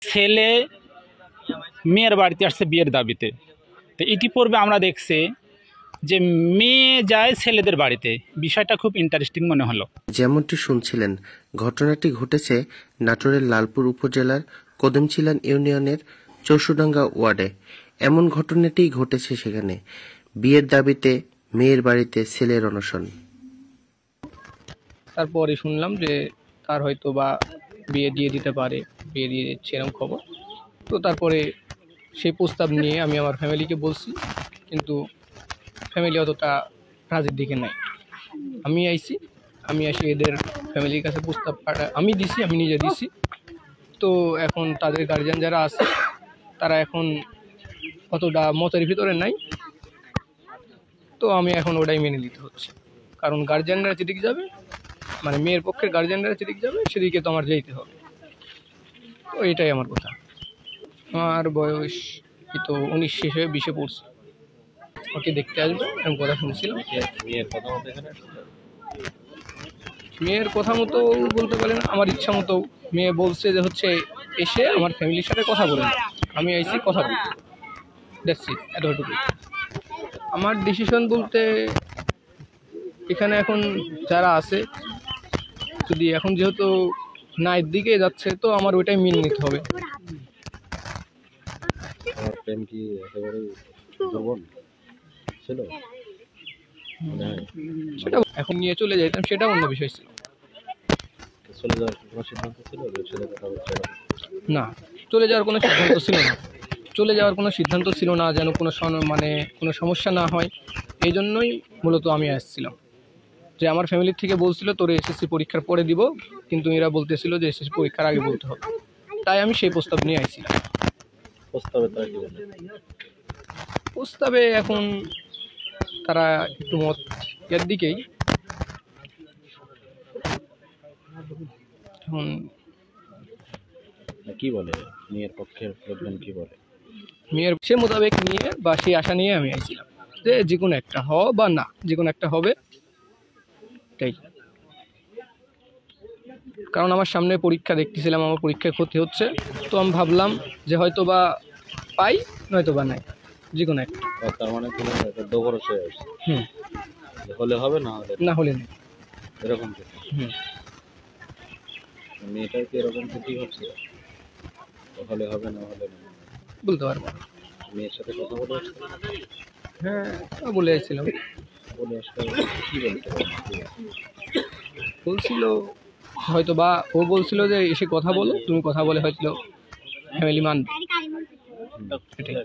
ছেলে মেয়ের বাড়িতে আসছে বিয়ের দাবিতে। তো ইতিপূর্বে আমরা দেখছি যে মেয়ে যায় ছেলেদের বাড়িতে, বিষয়টা খুব ইন্টারেস্টিং মনে হলো। যেমনটি শুনছিলেন, ঘটনাটি ঘটেছে নাটোরের লালপুর উপজেলার কদমচিলান ইউনিয়নের চৌশুডাঙ্গা ওয়ার্ডে। এমন ঘটনাটি ঘটেছে সেখানে বিয়ের দাবিতে মেয়ের বাড়িতে ছেলের অনশন। তারপরে শুনলাম যে তার হয়তো বা বিয়ে দিয়ে দিতে পারে, বিয়ে দিয়ে দিচ্ছে এরকম খবর। তো তারপরে সেই প্রস্তাব নিয়ে আমি আমার ফ্যামিলিকে বলছি, কিন্তু ফ্যামিলি অতটা রাজির দিকে নাই। আমি আসি এদের ফ্যামিলির কাছে প্রস্তাব আমি নিজে দিছি। তো এখন তাদের গার্জিয়ান যারা আছে তারা এখন অতটা মতের ভিতরে নাই। তো আমি এখন ওটাই মেনে নিতে হচ্ছে, কারণ গার্জিয়ানরা যেদিকে যাবে, মানে মেয়ের পক্ষের গার্জিয়ানরা যেদিকে যাবে সেদিকে তো আমার যেতে হবে। তো এটাই আমার কথা। আমার বয়স তো 19 শেষ হয়ে 20-এ পড়ছে। ওকে দেখতে আসবে এরকম কথা শুনছিলাম। মেয়ের কথা মতো বলতে পারেন আমার ইচ্ছা মতো। মেয়ে বলছে যে হচ্ছে এসে আমার ফ্যামিলির সাথে কথা বলে, আমি আইসি কথা বলতে। দেখছি এতটুকু আমার ডিসিশন বলতে। এখানে এখন যারা আছে, যদি এখন যেহেতু নায়ের দিকে যাচ্ছে, তো আমার ওইটাই মেনে নিতে হবে। সেটা এখন নিয়ে চলে যাইতাম, সেটা অন্য বিষয় ছিল। না, চলে যাওয়ার কোনো সিদ্ধান্ত ছিল না। যেন কোনো সমস্যা না হয়, এই জন্যই মূলত আমি আসছিলাম। যে আমার ফ্যামিলির থেকে বলছিল তোর এসএসসি পরীক্ষার পরে দিব, কিন্তু এরা বলতেছিল যে এসএসসি পরীক্ষার আগে বলতে হবে। তাই আমি সেই প্রস্তাব নিয়ে আসছিলাম। প্রস্তাবে এখন তারা একটু মত এর দিকেই। এখন কি বলে মেয়ের পক্ষের লোকজন, কি বলে মেয়ের সে মোতাবেক নিয়ে বা সেই আশা নিয়ে আমি আইছিলাম যে কোনো একটা বা না, যে কোনো একটা হবে। তাই কারণ আমার সামনে পরীক্ষা দেখতেছিলাম, আমার পরীক্ষায় ক্ষতি হচ্ছে। তো আমি ভাবলাম যে হয়তো বা পাই, নয়তো বা নাই, যে কোনো একটা। তার মানে হলে হবে, না হলে নেই, এরকম। মেয়েটার কি এরকম কি হচ্ছে, হলে হবে, না হলে বলতে পারবো না। মেয়ের সাথে কথা বলে হ্যাঁ, বলে আসছিলাম। কি বলছিল হয়তো বা ও বলছিল যে এসে কথা বলো, তুমি কথা বলে হয়তো ফ্যামিলি মানবে। এটাই।